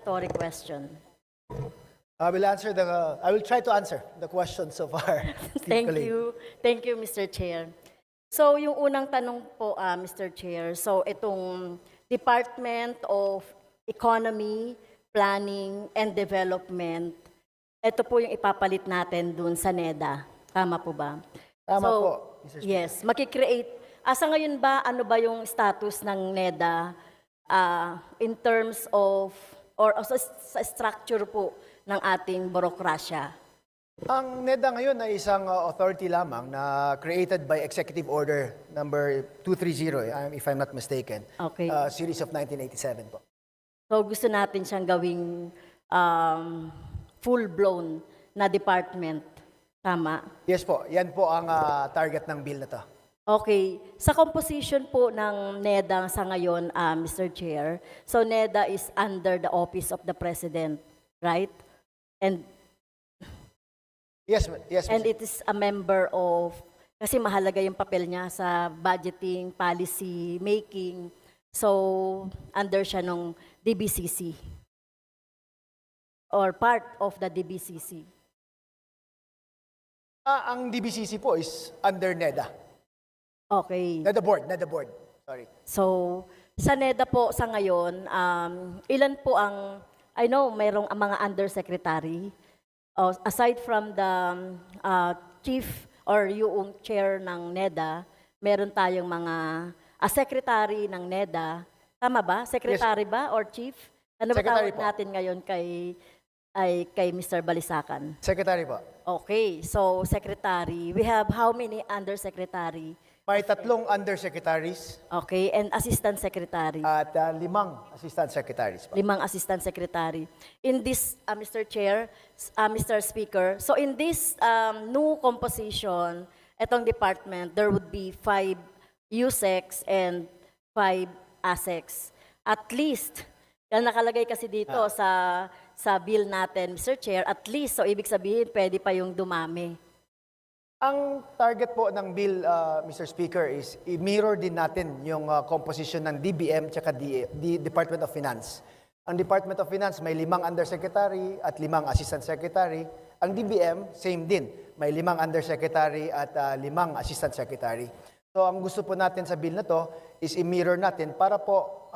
rhetoric question. I will try to answer the question so far. Thank Colleague. you. Thank you, Mr. Chair. So, yung unang tanong po, Mr. Chair, so itong Department of Economy, Planning, and Development, ito po yung ipapalit natin dun sa NEDA. Tama po ba? Tama So, po, Mr. Speaker. yes, makikreate. Asa ngayon ba, ano ba yung status ng NEDA in terms of, or sa structure po ng ating burokrasya? Ang NEDA ngayon ay isang authority lamang na created by Executive Order number 230, if I'm not mistaken. Okay. Series of 1987 po. So gusto natin siyang gawing full-blown na department. Tama? Yes po, yan po ang target ng bill na to. Okay. Sa composition po ng NEDA sa ngayon, Mr. Chair, so NEDA is under the Office of the President, right? And Yes, And Mr. it is a member of, kasi mahalaga yung papel niya sa budgeting, policy making. So, under siya nung DBCC. Or part of the DBCC. Ang DBCC po is under NEDA. Okay. NEDA board. Sorry. So, sa NEDA po sa ngayon, ilan po ang, I know, mayroong mga undersecretary. Aside from the chief or yung chair ng NEDA, meron tayong mga secretary ng NEDA. Tama ba? Secretary ba or chief? Ano ba Secretary tawag po. natin ngayon kay Mr. Balisacan? Secretary po. Okay, so secretary. We have how many undersecretary? May 3 undersecretaries Okay, and assistant secretary. at 5 assistant secretaries po. 5 assistant secretary. In this, Mr. Chair, Mr. Speaker, so in this new composition, itong department, there would be 5 USECs and 5 ASECs. At least, yan nakalagay kasi dito sa bill natin, Mr. Chair, at least, so ibig sabihin, pwede pa yung dumami. Ang target po ng bill, Mr. Speaker, is i-mirror din natin yung composition ng DBM at Department of Finance. Ang Department of Finance may 5 undersecretary at 5 assistant secretary. Ang DBM, same din. May 5 undersecretary at 5 assistant secretary. So ang gusto po natin sa bill na to is i-mirror natin para po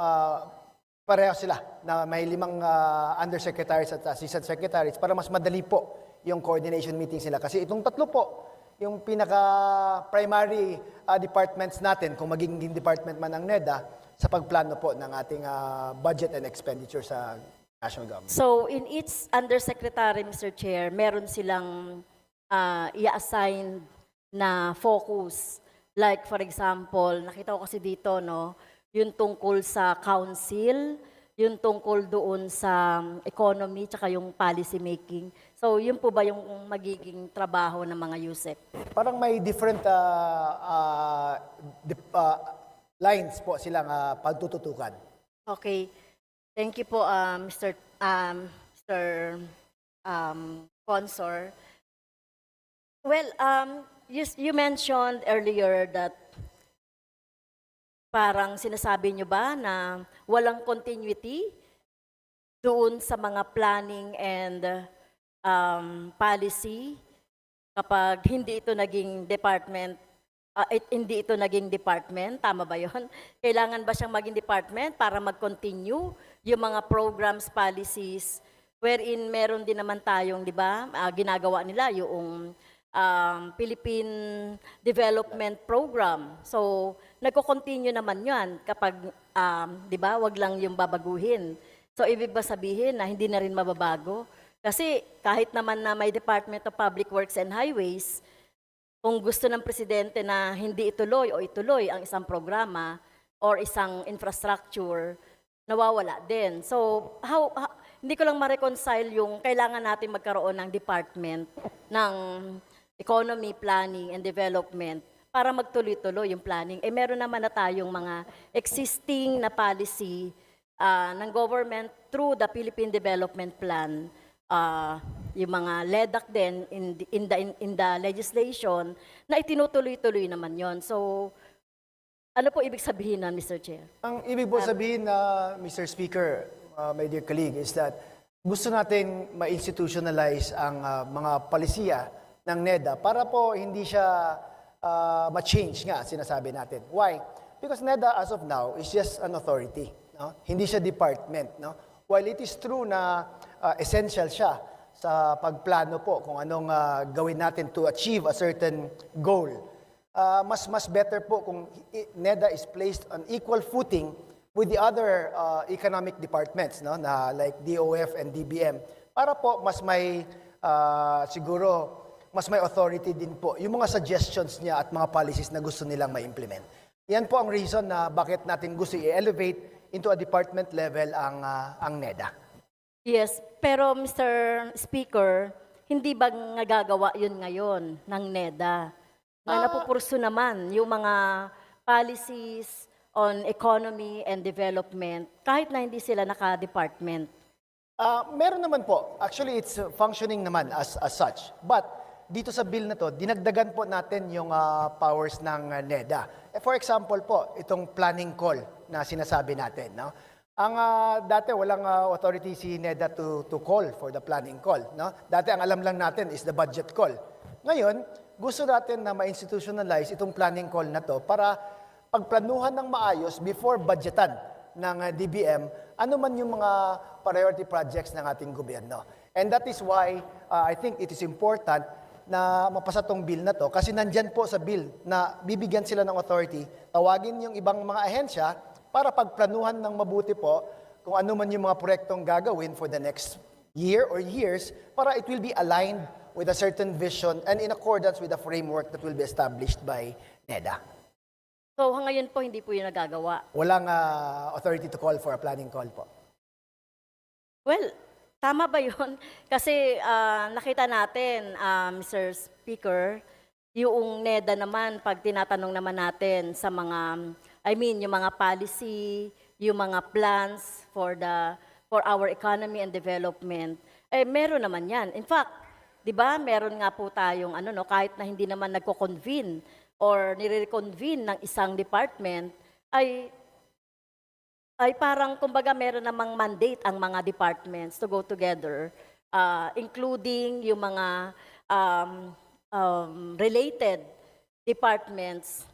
pareho sila na may 5 undersecretaries at assistant secretaries para mas madali po yung coordination meetings nila. Kasi itong 3 po, yung pinaka-primary departments natin, kung magiging department man ang NEDA, sa pagplano po ng ating budget and expenditure sa national government. So in each undersecretary, Mr. Chair, meron silang i-assign na focus. Like for example, nakita ko kasi dito, no, yung tungkol sa council, yung tungkol doon sa economy, tsaka yung policy making. So, yun po ba yung magiging trabaho ng mga USEC? Parang may different lines po silang pagtututukan. Okay. Thank you po, Mr. Consor. Well, you mentioned earlier that parang sinasabi nyo ba na walang continuity doon sa mga planning and policy kapag hindi ito naging department, tama ba yun? Kailangan ba siyang maging department para mag-continue yung mga programs, policies, wherein meron din naman tayong, di ba, ginagawa nila yung Philippine Development Program. So, nagko-continue naman yan kapag, di ba, wag lang yung babaguhin. So, ibig ba sabihin na hindi na rin mababago? Kasi kahit naman na may Department of Public Works and Highways, kung gusto ng presidente na hindi ituloy o ituloy ang isang programa or isang infrastructure, nawawala din. So, hindi ko lang ma-reconcile yung kailangan natin magkaroon ng department ng economy, planning, and development para magtuloy-tuloy yung planning. Eh, meron naman na tayong mga existing na policy ng government through the Philippine Development Plan, yung mga LEDAC din in the legislation na itinutuloy-tuloy naman yon. So, ano po ibig sabihin na, Mr. Chair? Ang ibig po sabihin na, Mr. Speaker, my dear colleague, is that gusto nating ma-institutionalize ang mga palisiya ng NEDA para po hindi siya ma-change nga, sinasabi natin. Why? Because NEDA as of now is just an authority. No? Hindi siya department. No? While it is true na essential siya sa pagplano po kung anong gawin natin to achieve a certain goal, mas better po kung NEDA is placed on equal footing with the other economic departments, no, na like DOF and DBM, para po mas may siguro mas may authority din po yung mga suggestions niya at mga policies na gusto nilang ma-implement. Yan po ang reason na bakit natin gusto i-elevate into a department level ang NEDA. Yes, pero Mr. Speaker, hindi ba nagagawa yun ngayon ng NEDA? Na napupurso naman yung mga policies on economy and development kahit na hindi sila naka-department. Meron naman po. Actually, it's functioning naman as such. But dito sa bill na to, dinagdagan po natin yung powers ng NEDA. For example po, itong planning call na sinasabi natin. No? Ang dati walang authority si NEDA to call for the planning call. No? Dati ang alam lang natin is the budget call. Ngayon, gusto natin na ma-institutionalize itong planning call na to para pagplanuhan ng maayos before budgetan ng DBM, ano man yung mga priority projects ng ating gobyerno. And that is why I think it is important na mapasa tong bill na to kasi nandyan po sa bill na bibigyan sila ng authority, tawagin yung ibang mga ahensya para pagplanuhan ng mabuti po kung ano man yung mga proyektong gagawin for the next year or years para it will be aligned with a certain vision and in accordance with the framework that will be established by NEDA. So ngayon po hindi po yun nagagawa. Walang authority to call for a planning call po. Well, tama ba yun? Kasi nakita natin, Mr. Speaker, yung NEDA naman, pag tinatanong naman natin sa mga, yung mga policy, yung mga plans for our economy and development, meron naman yan. In fact, di ba, meron nga po tayong, kahit na hindi naman nagko-convene or nire-convene ng isang department, ay parang, kumbaga, meron namang mandate ang mga departments to go together, including yung mga related departments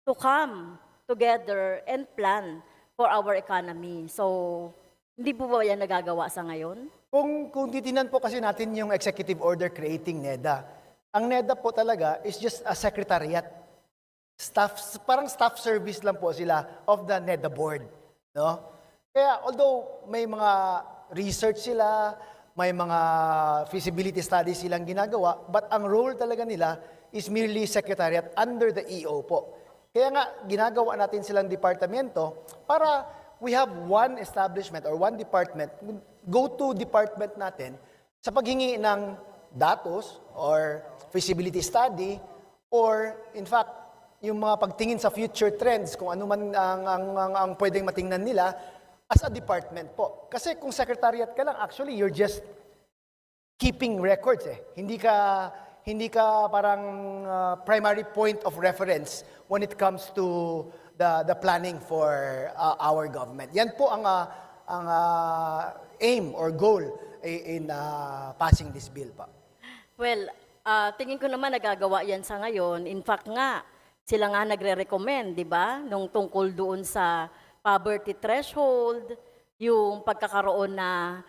to come together and plan for our economy. So, hindi po ba yan nagagawa sa ngayon? Kung titinan po kasi natin yung executive order creating NEDA, ang NEDA po talaga is just a secretariat. Parang staff service lang po sila of the NEDA board. No? Kaya although may mga research sila, may mga feasibility studies silang ginagawa, but ang role talaga nila is merely secretariat under the EO po. Kaya nga, ginagawa natin silang departamento para we have one establishment or one department, go-to department natin sa paghingi ng datos or feasibility study or in fact, yung mga pagtingin sa future trends, kung ano man ang pwedeng matingnan nila as a department po. Kasi kung secretariat ka lang, actually, you're just keeping records eh. Hindi ka parang primary point of reference when it comes to the planning for our government. Yan po ang aim or goal in passing this bill pa. Well, tingin ko naman nagagawa yan sa ngayon. In fact nga, sila nga nagre-recommend, di ba? Nung tungkol doon sa poverty threshold, yung pagkakaroon na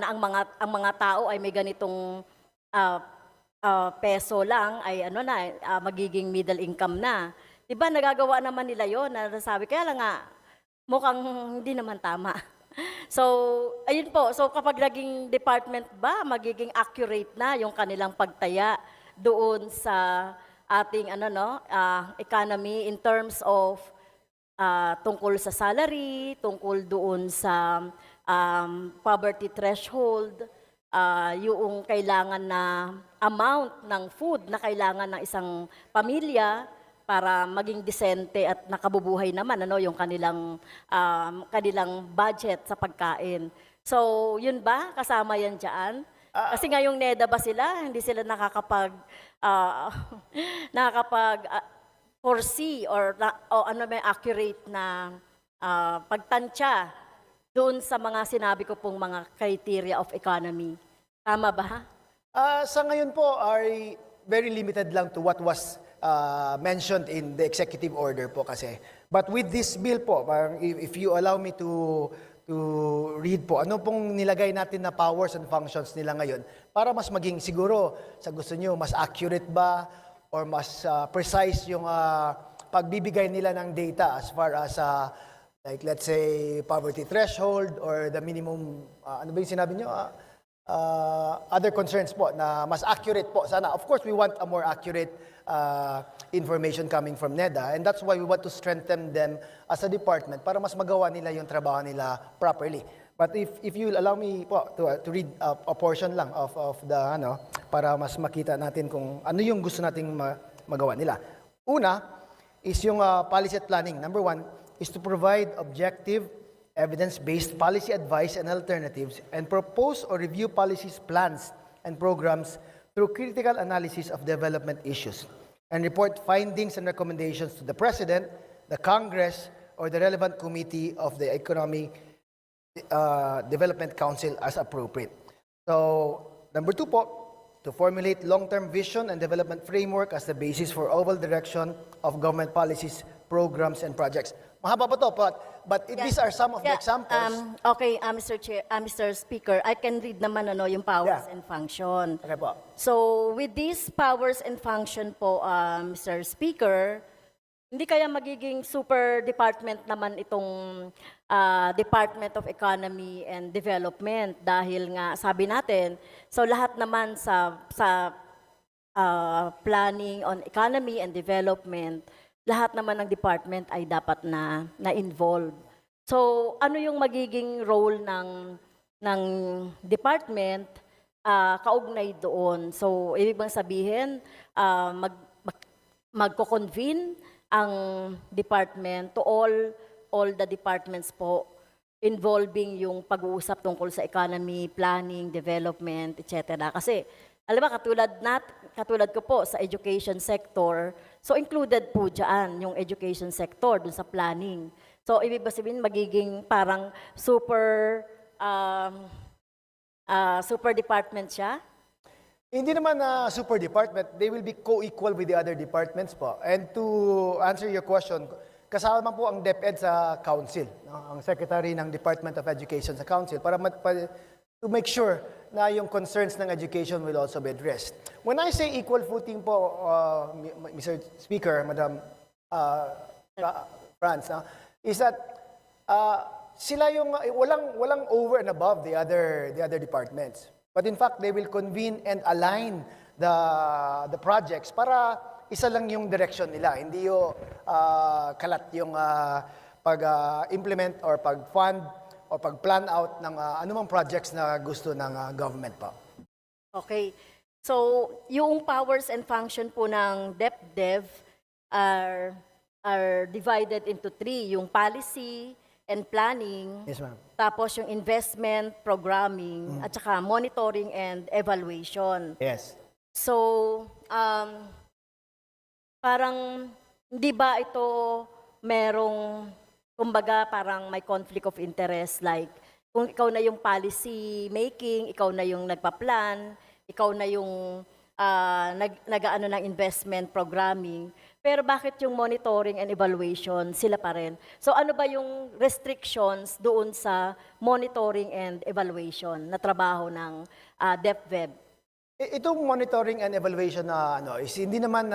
ang mga tao ay may ganitong peso lang ay magiging middle income na. 'Di ba nagagawa naman nila 'yon? Nasabi kaya lang nga mukhang hindi naman tama. So, ayun po. So kapag naging department ba, magiging accurate na yung kanilang pagtaya doon sa ating economy in terms of tungkol sa salary, tungkol doon sa poverty threshold, yung kailangan na amount ng food na kailangan ng isang pamilya para maging disente at nakabubuhay naman yung kanilang budget sa pagkain. So, yun ba? Kasama yan dyan? Kasi ngayong NEDA ba sila? Hindi sila foresee or may accurate na pagtansya doon sa mga sinabi ko pong mga criteria of economy. Tama ba? Sa ngayon po ay very limited lang to what was mentioned in the executive order po kasi. But with this bill po, parang if you allow me to read po, ano pong nilagay natin na powers and functions nila ngayon para mas maging siguro sa gusto nyo, mas accurate ba or mas precise yung pagbibigay nila ng data as far as like let's say poverty threshold or the minimum, ano ba yung sinabi nyo? Other concerns po na mas accurate po sana. Of course, we want a more accurate information coming from NEDA, and that's why we want to strengthen them as a department para mas magawa nila yung trabaho nila properly. But if you will allow me po to read a portion lang of the para mas makita natin kung ano yung gusto nating magawa nila. Una is yung policy at planning. Number 1 is to provide objective, evidence-based policy advice and alternatives and propose or review policies, plans, and programs through critical analysis of development issues and report findings and recommendations to the President, the Congress, or the relevant committee of the Economic Development Council as appropriate. So, number 2 po, to formulate long-term vision and development framework as the basis for overall direction of government policies, programs, and projects. Mahaba po to, but these are some of the examples. Okay, Mr. Speaker, I can read naman yung powers and function. Okay po. So, with these powers and function po, Mr. Speaker, hindi kaya magiging super department naman itong Department of Economy and Development dahil nga sabi natin, so lahat naman sa planning on economy and development, lahat naman ng department ay dapat na involved. So, ano yung magiging role ng department kaugnay doon? So, ibig bang sabihin, magko-convene ang department to all the departments po involving yung pag-uusap tungkol sa economy, planning, development, etc. Kasi, alam ba, katulad ko po sa education sector, so included po dyan yung education sector dun sa planning. So, ibig ba sabihin, magiging parang super department siya? Hindi naman na super department, they will be co-equal with the other departments po. And to answer your question, kasama po ang DepEd sa council, no? Ang secretary ng Department of Education sa council para to make sure na yung concerns ng education will also be addressed. When I say equal footing po, Mr. Speaker, Madam Franz, is that sila yung walang over and above the other departments. But in fact, they will convene and align the projects para isa lang yung direction nila. Hindi yung kalat yung pag-implement or pag-fund o pag-plan out ng anumang projects na gusto ng government pa. Okay. So, yung powers and function po ng DepDev are divided into 3. Yung policy and planning, Yes, ma'am. tapos yung investment, programming, at saka monitoring and evaluation. Yes. So, parang hindi ba ito merong, kumbaga parang may conflict of interest, like kung ikaw na yung policy making, ikaw na yung nagpa-plan, ikaw na yung nag-aano ng investment programming, pero bakit yung monitoring and evaluation sila pa rin? So ano ba yung restrictions doon sa monitoring and evaluation na trabaho ng DepWeb? Itong monitoring and evaluation na is hindi naman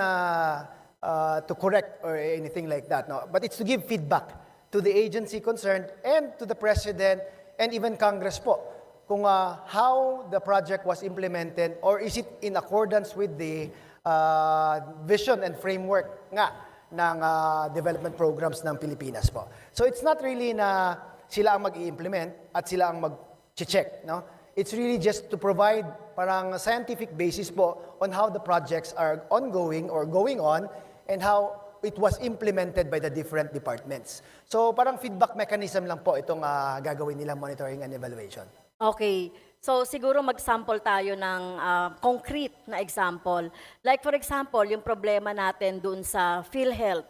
to correct or anything like that, no? But it's to give feedback to the agency concerned and to the President and even Congress po kung how the project was implemented or is it in accordance with the vision and framework nga ng development programs ng Pilipinas po. So it's not really na sila ang mag-i-implement at sila ang mag-check, no? It's really just to provide parang scientific basis po on how the projects are ongoing or going on and how it was implemented by the different departments. So parang feedback mechanism lang po itong gagawin nilang monitoring and evaluation. Okay. So siguro mag-sample tayo ng concrete na example. Like for example, yung problema natin dun sa PhilHealth.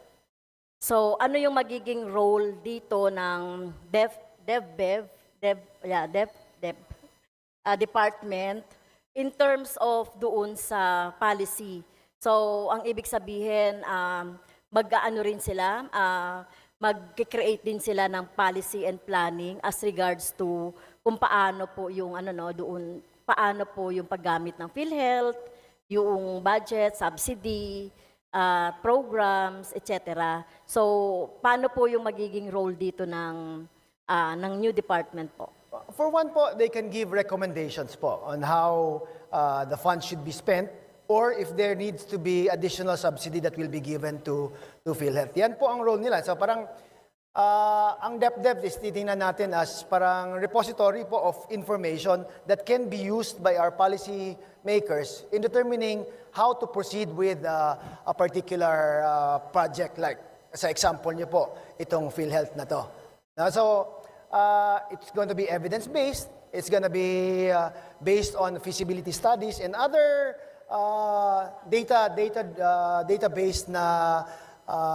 So ano yung magiging role dito ng DepBev department in terms of doon sa policy. So, ang ibig sabihin, mag-aano rin sila, mag-create din sila ng policy and planning as regards to kung paano po yung doon, paano po yung paggamit ng PhilHealth, yung budget, subsidy, programs, etc. So, paano po yung magiging role dito ng new department po? For one po, they can give recommendations po on how the funds should be spent or if there needs to be additional subsidy that will be given to PhilHealth. Yan po ang role nila. So parang ang DepDev is titingnan natin as parang repository po of information that can be used by our policy makers in determining how to proceed with a particular project like sa example niyo po, itong PhilHealth na to. So, it's going to be evidence-based. It's going to be based on feasibility studies and other data-based na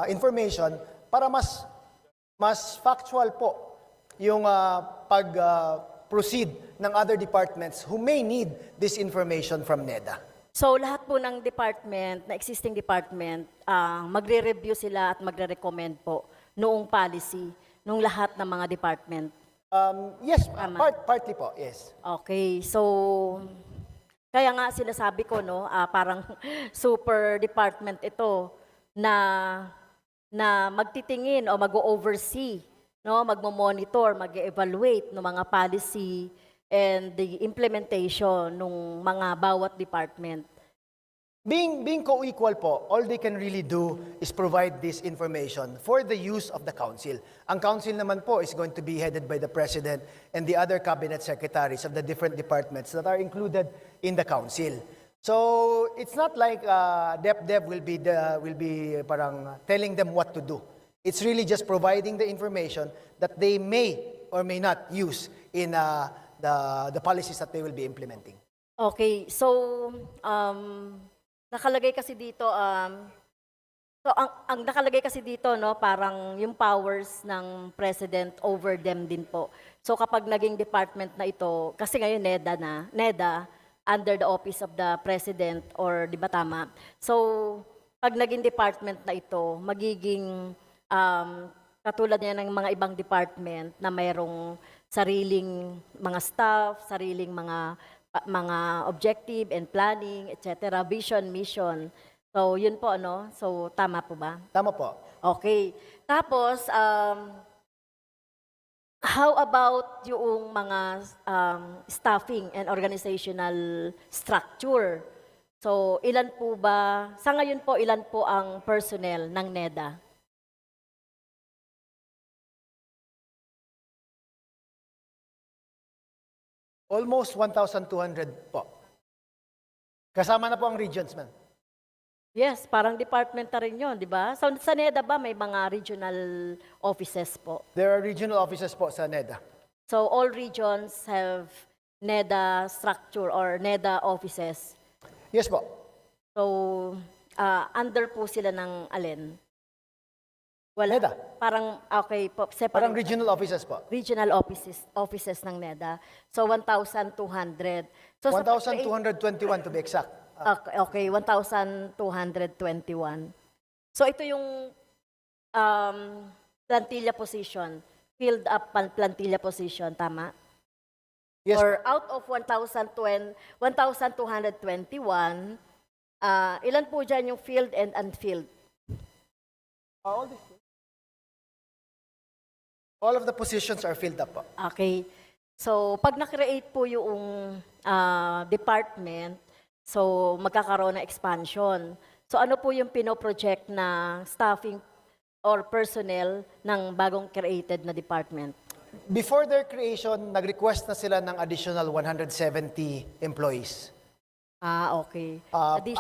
information para mas factual po yung pag-proceed ng other departments who may need this information from NEDA. So lahat po ng department, na existing department, magre-review sila at magre-recommend po noong policy, nung lahat ng mga department. Yes, partly po, yes. Okay, so kaya nga sinasabi ko, no, parang super department ito na magtitingin o mag-oversee, no, magmo-monitor, mag-evaluate ng mga policy and the implementation ng mga bawat department. Being co-equal po, all they can really do is provide this information for the use of the council. Ang council naman po is going to be headed by the president and the other cabinet secretaries of the different departments that are included in the council. So it's not like DepDev will be parang telling them what to do. It's really just providing the information that they may or may not use in the policies that they will be implementing. Okay, so nakalagay kasi dito, ang nakalagay kasi dito, no, parang yung powers ng president over them din po. So kapag naging department na ito, kasi ngayon NEDA, under the office of the president, or di ba tama? So pag naging department na ito, magiging katulad niya ng mga ibang department na mayroong sariling mga staff, sariling mga objective and planning, etc., vision, mission. So, yun po, ano? So, tama po ba? Tama po. Okay. Tapos, how about yung mga staffing and organizational structure? So, ilan po ba, sa ngayon po, ilan po ang personnel ng NEDA? Almost 1,200 po. Kasama na po ang regions, ma'am. Yes, parang department na rin yun, di ba? So, sa NEDA ba may mga regional offices po? There are regional offices po sa NEDA. So, all regions have NEDA structure or NEDA offices. Yes po. So, under po sila ng alin? Wala. NEDA. Parang, okay po, separate. Parang regional offices po. Regional offices ng NEDA. So, 1,200. So, 1,221 to be exact. Okay, 1,221. So, ito yung plantilla position. Filled up plantilla position, tama? Yes Or po. out of 1,221, ilan po dyan yung filled and unfilled? All of the positions are filled up po. Okay. So, pag na-create po yung department, so magkakaroon ng expansion. So, ano po yung pinoproject na staffing or personnel ng bagong created na department? Before their creation, nag-request na sila ng additional 170 employees. Okay.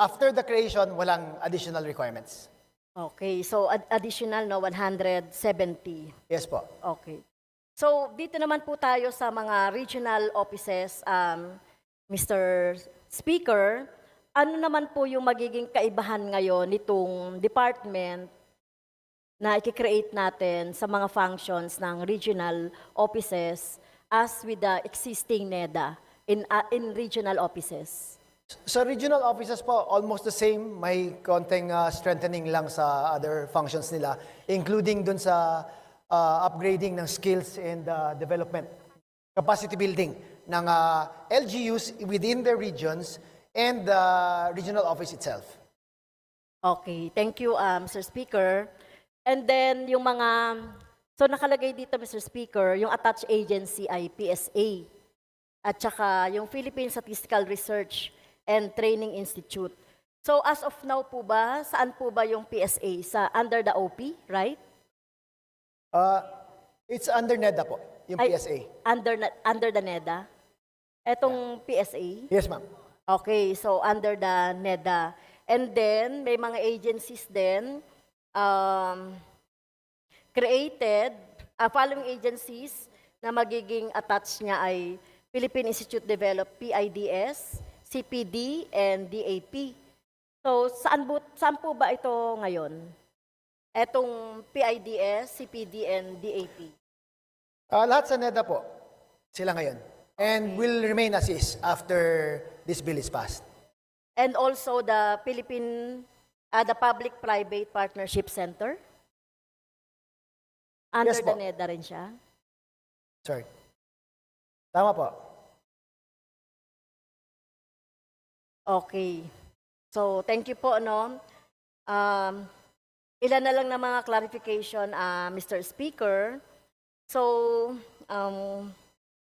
After the creation, walang additional requirements. Okay. So, additional, no, 170. Yes po. Okay. So, dito naman po tayo sa mga regional offices, Mr. Speaker, ano naman po yung magiging kaibahan ngayon nitong department na i-create natin sa mga functions ng regional offices as with the existing NEDA in regional offices? Sa regional offices po, almost the same. May konting strengthening lang sa other functions nila, including dun sa upgrading ng skills and development, capacity building ng LGUs within their regions and the regional office itself. Okay, thank you, Mr. Speaker. And then yung mga, so nakalagay dito, Mr. Speaker, yung attached agency ay PSA at saka yung Philippine Statistical Research and Training Institute. So as of now po ba, saan po ba yung PSA? Under the OP, right? It's under NEDA po, yung Ay, PSA. Under the NEDA? Etong PSA? Yes, ma'am. Okay, so under the NEDA. And then, may mga agencies din created, following agencies na magiging attached niya ay Philippine Institute Develop PIDS, CPD, and DAP. So, saan po ba ito ngayon? Etong PIDS, CPD, and DAP? Lahat sa NEDA po, sila ngayon. And will remain as is after this bill is passed. And also the the Public-Private Partnership Center? Under Yes the po. NEDA rin siya? Sorry. Tama po. Okay. So, thank you po, no? Ilan na lang na mga clarification, Mr. Speaker. So,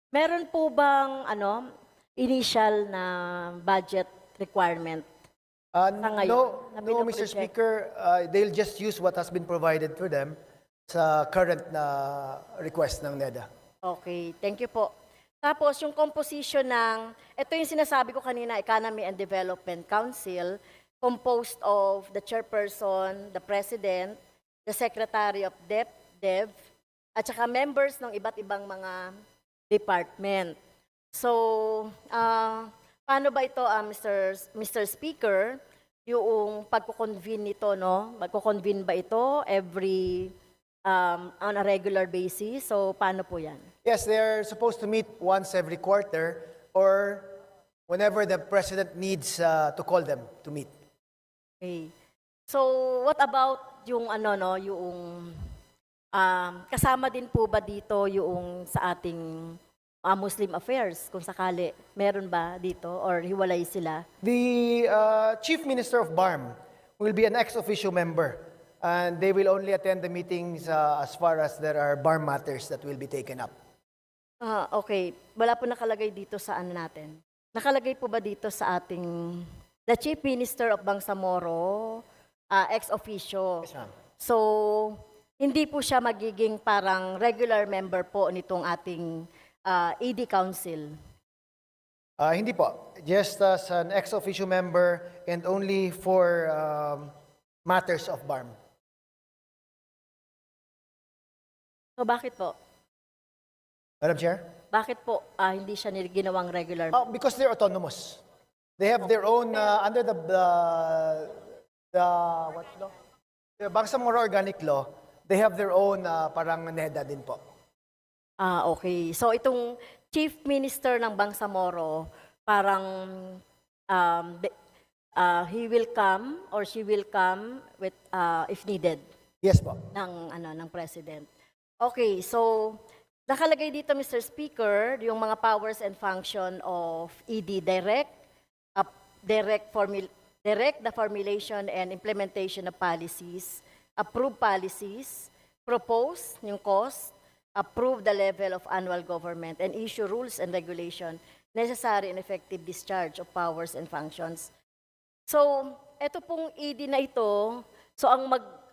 meron po bang, initial na budget requirement? ngayon, No, na no, Mr. pinoproject. Speaker, they'll just use what has been provided for them sa current na request ng NEDA. Okay, thank you po. Tapos, yung composition ng, ito yung sinasabi ko kanina, Economy and Development Council, composed of the chairperson, the president, the secretary of DepDev, at saka members ng iba't ibang mga department. So, paano ba ito, Mr. Speaker, yung pagko-convene nito, no? Magko-convene ba ito every, on a regular basis? So, paano po yan? Yes, they're supposed to meet once every quarter or whenever the president needs to call them to meet. Okay. So, what about yung kasama din po ba dito yung sa ating Muslim affairs, kung sakali, meron ba dito or hiwalay sila? The Chief Minister of BARM will be an ex-officio member and they will only attend the meetings as far as there are BARM matters that will be taken up. Okay, wala po nakalagay dito sa natin. Nakalagay po ba dito sa ating, the Chief Minister of Bangsamoro, ex-officio? Yes, ma'am. So, hindi po siya magiging parang regular member po nitong ating ED Council. Hindi po. Just as an ex-officio member and only for matters of BARM. So, bakit po? Madam Chair? Bakit po hindi siya ginawang regular? Because they're autonomous. They have their own, under the what law? The Bangsamoro Organic Law, they have their own parang NEDA din po. Okay. So, itong Chief Minister ng Bangsamoro, parang he will come or she will come with if needed Yes po. ng president. Okay, so nakalagay dito, Mr. Speaker, yung mga powers and function of ED direct the formulation and implementation of policies, approve policies, propose yung cost, approve the level of annual government, and issue rules and regulation necessary and effective discharge of powers and functions. So, eto pong ED na ito, so ang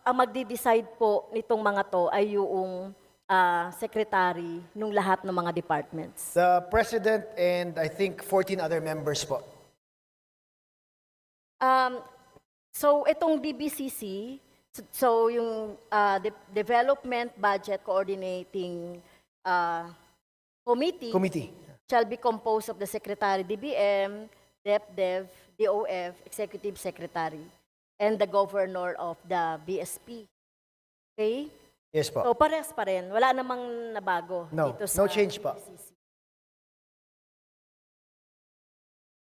magdi-decide po nitong mga to ay yung secretary nung lahat ng mga departments. The President and I think 14 other members po. So, itong DBCC, so yung Development Budget Coordinating Committee shall be composed of the Secretary DBM, DepDev, DOF, Executive Secretary, and the Governor of the BSP. Okay? Yes po. So, parehas pa rin. Wala namang nabago No, dito sa no change po. DBCC.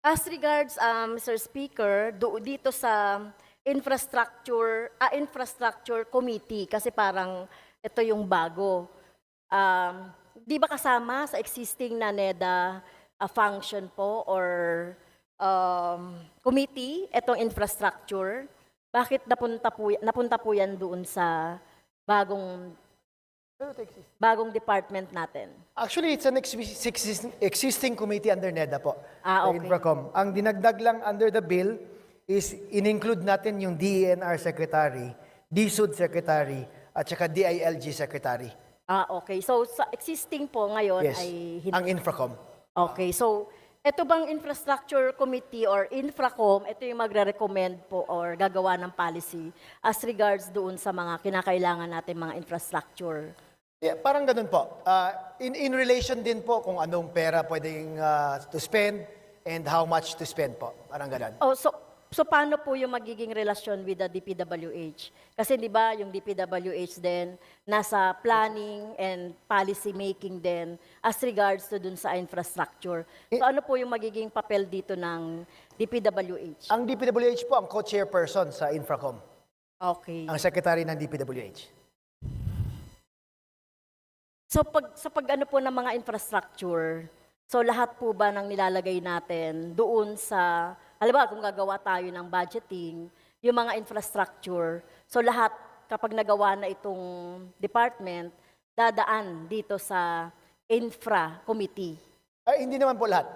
As regards, Mr. Speaker, dito sa infrastructure committee, kasi parang ito yung bago. Di ba kasama sa existing na NEDA function po or committee, itong infrastructure? Bakit napunta po yan doon sa bagong department natin? Actually, it's an existing committee under NEDA po. Okay. Infracom. Ang dinagdag lang under the bill is in-include natin yung DENR Secretary, DSUD Secretary, at saka DILG Secretary. Okay. So, sa existing po ngayon Yes, ay ang Infracom. Okay. So, ito bang infrastructure committee or Infracom, ito yung magre-recommend po or gagawa ng policy as regards doon sa mga kinakailangan natin mga infrastructure? Yeah, parang ganun po. In relation din po kung anong pera pwedeng to spend and how much to spend po. Parang ganun. Oh, so paano po yung magiging relasyon with the DPWH? Kasi di ba yung DPWH din nasa planning and policy making din as regards to dun sa infrastructure. So ano po yung magiging papel dito ng DPWH? Ang DPWH po ang co-chairperson sa Infracom. Okay. Ang secretary ng DPWH. So pag ano po ng mga infrastructure, so lahat po ba ng nilalagay natin doon sa, halimbawa kung gagawa tayo ng budgeting, yung mga infrastructure, so lahat kapag nagawa na itong department, dadaan dito sa infra committee. Ay, hindi naman po lahat.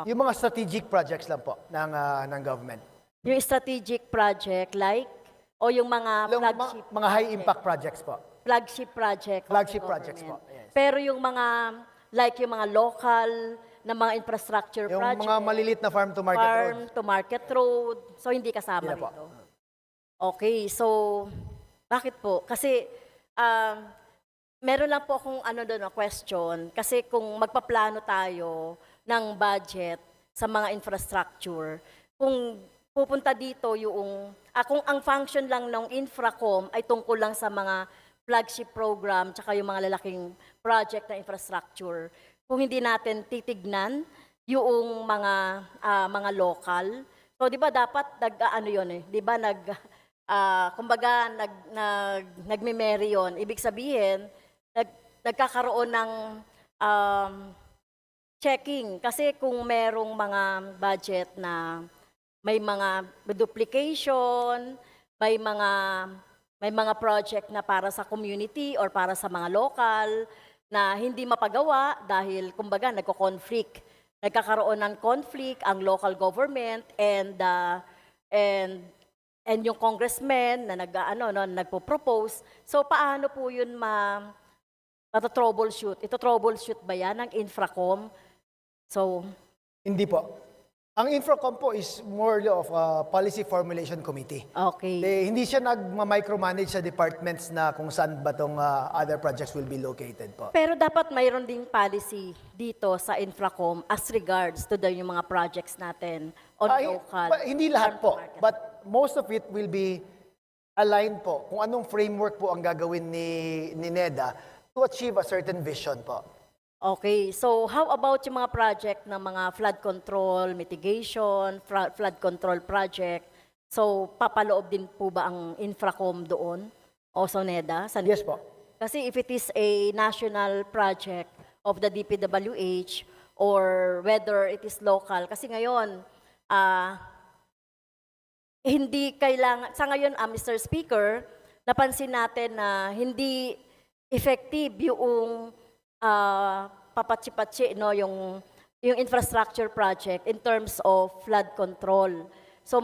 Yung mga strategic projects lang po ng government. Yung strategic project like, o yung mga flagship, Mga high impact projects po. flagship project. of the Flagship projects government. po, yes. Pero yung mga, like yung mga local na mga infrastructure Yung project. mga malilit na farm to market road. Farm to market road. So, hindi kasama Hindi na po. rito. Okay, so, bakit po? Kasi, meron lang po akong question. Kasi kung magpaplano tayo ng budget sa mga infrastructure, kung pupunta dito yung, kung ang function lang ng Infracom ay tungkol lang sa mga flagship program, tsaka yung mga lalaking project na infrastructure, kung hindi natin titignan yung mga local. So 'di ba dapat di ba kumbaga nagme-marry yon. Ibig sabihin nagkakaroon ng checking kasi kung merong mga budget na may mga duplication, may mga project na para sa community or para sa mga local na hindi mapagawa dahil kumbaga nagkakaroon ng conflict ang local government and yung congressman na nagpo-propose. So paano po yun troubleshoot? Ito troubleshoot ba yan ng Infracom? So Hindi po. Ang Infracom po is more of a policy formulation committee. okay. Hindi siya nag-micromanage sa departments na kung saan ba tong other projects will be located po. Pero dapat mayroon ding policy dito sa Infracom as regards to yung mga projects natin on local. Hindi lahat po. farm to market. But most of it will be aligned po kung anong framework po ang gagawin ni NEDA to achieve a certain vision po. Okay, so how about yung mga project ng mga flood control, mitigation, flood control project? So papaloob din po ba ang Infracom doon? O sa NEDA? Yes po. Kasi if it is a national project of the DPWH or whether it is local, kasi ngayon, hindi kailangan, sa ngayon, Mr. Speaker, napansin natin na hindi effective yung papatsi-patsi, yung infrastructure project in terms of flood control. So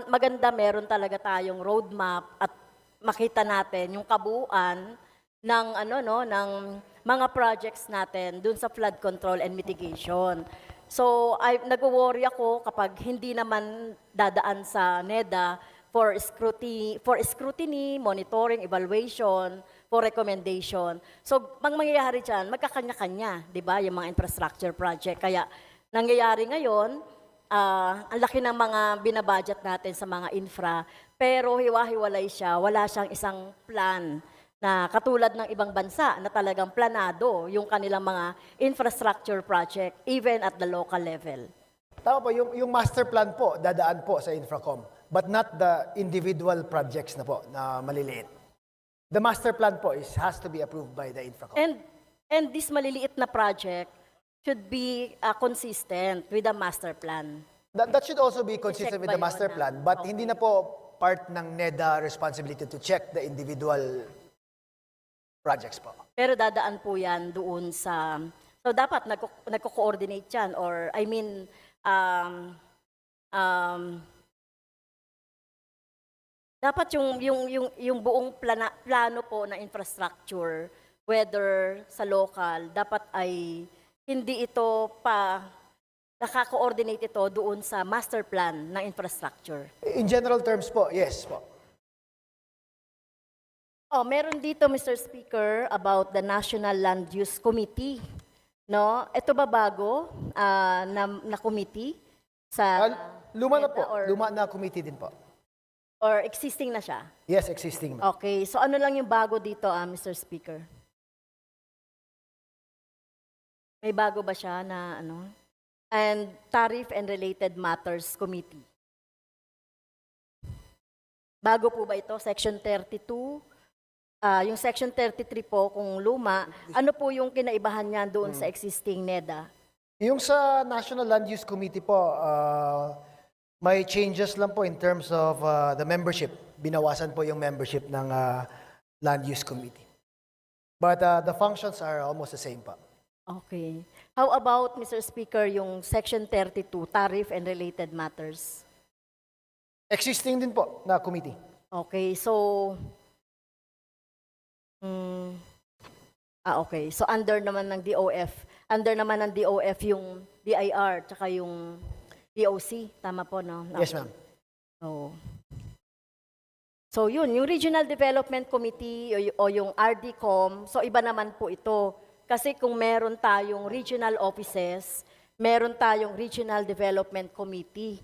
maganda meron talaga tayong roadmap at makita natin yung kabuuan ng ng mga projects natin dun sa flood control and mitigation. So nagwo-worry ako kapag hindi naman dadaan sa NEDA for scrutiny, monitoring, evaluation, for recommendation. So, mangyayari dyan, magkakanya-kanya, di ba, yung mga infrastructure project. Kaya, nangyayari ngayon, ang laki ng mga binabudget natin sa mga infra, pero hiwa-hiwalay siya, wala siyang isang plan na katulad ng ibang bansa na talagang planado yung kanilang mga infrastructure project, even at the local level. Tama po, yung master plan po, dadaan po sa Infracom, but not the individual projects na po, na maliliit. The master plan po has to be approved by the Infracom. And this maliliit na project should be consistent with the master plan. That should also be consistent I-check with the ba master yun, plan, but hindi na po part ng NEDA responsibility to check the individual projects po. Pero dadaan po yan doon sa... So dapat nagko-coordinate yan or I mean, dapat yung buong plano po na infrastructure, whether sa local, dapat ay hindi ito pa nakaka-coordinate ito doon sa master plan ng infrastructure. In general terms po, yes po. Oh, meron dito, Mr. Speaker, about the National Land Use Committee. No? Ito ba bago na committee? Sa Luma na NEDA po, or, luma na committee din po. or existing na siya? Yes, existing. ma'am. Okay, so ano lang yung bago dito, Mr. Speaker? May bago ba siya na ano? And Tariff and Related Matters Committee. Bago po ba ito? Section 32? Yung Section 33 po, kung luma, ano po yung kinaibahan niya doon sa existing NEDA? Yung sa National Land Use Committee po, may changes lang po in terms of the membership. Binawasan po yung membership ng Land Use Committee. But the functions are almost the same po. Okay. How about, Mr. Speaker, yung Section 32, Tariff and Related Matters? Existing din po na committee. Okay, so... okay. So under naman ng DOF. Under naman ng DOF yung BIR tsaka yung DOC. Tama po, no? Yes, ma'am. Oh. So yun, yung Regional Development Committee o yung RDCOM, so iba naman po ito. Kasi kung meron tayong regional offices, meron tayong Regional Development Committee.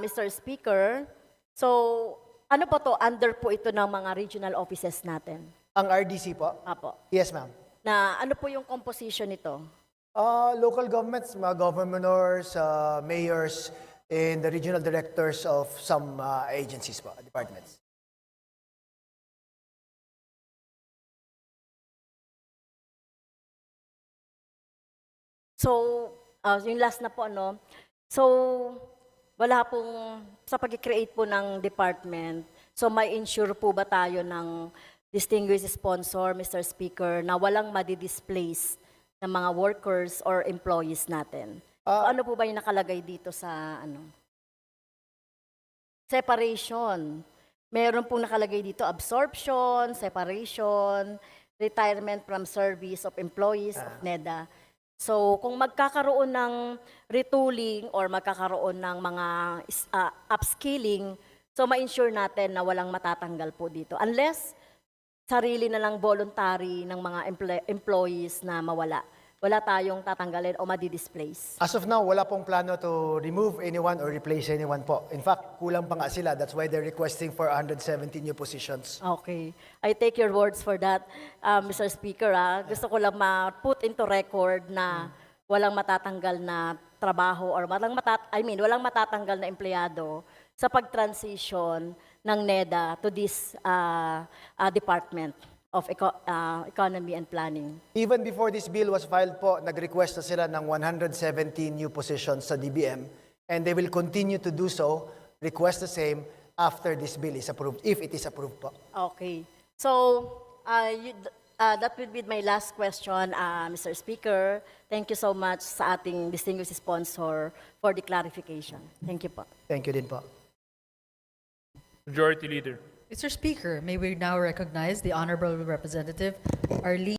Mr. Speaker, so ano po to? Under po ito ng mga regional offices natin. Ang RDC po? Apo. Yes, ma'am. Na ano po yung composition nito? Local governments, mga governors, mayors, and the regional directors of some agencies po, departments. So, yung last na po, ano? So, wala pong, sa pag-create po ng department, so may ensure po ba tayo ng distinguished sponsor, Mr. Speaker, na walang madi-displace ng mga workers or employees natin? So, ano po ba yung nakalagay dito sa, ano? Separation. Meron pong nakalagay dito, absorption, separation, retirement from service of employees of NEDA. So, kung magkakaroon ng retooling or magkakaroon ng mga upskilling, so ma-ensure natin na walang matatanggal po dito. Unless sarili na lang voluntary ng mga employees na mawala. Wala tayong tatanggalin o madi-displace. As of now, wala pong plano to remove anyone or replace anyone po. In fact, kulang pa nga sila. That's why they're requesting for 170 new positions. Okay. I take your words for that, Mr. Speaker. Gusto ko lang ma-put into record na walang matatanggal na trabaho or walang matatanggal na empleyado sa pag-transition ng NEDA to this Department of Economy and Planning. Even before this bill was filed po, nag-request na sila ng 170 new positions sa DBM, and they will continue to do so, request the same after this bill is approved, if it is approved po. Okay. So, that will be my last question, Mr. Speaker. Thank you so much sa ating distinguished sponsor for the clarification. Thank you po. Thank you din po. Majority Leader. Mr. Speaker, may we now recognize the Honorable Representative Arlene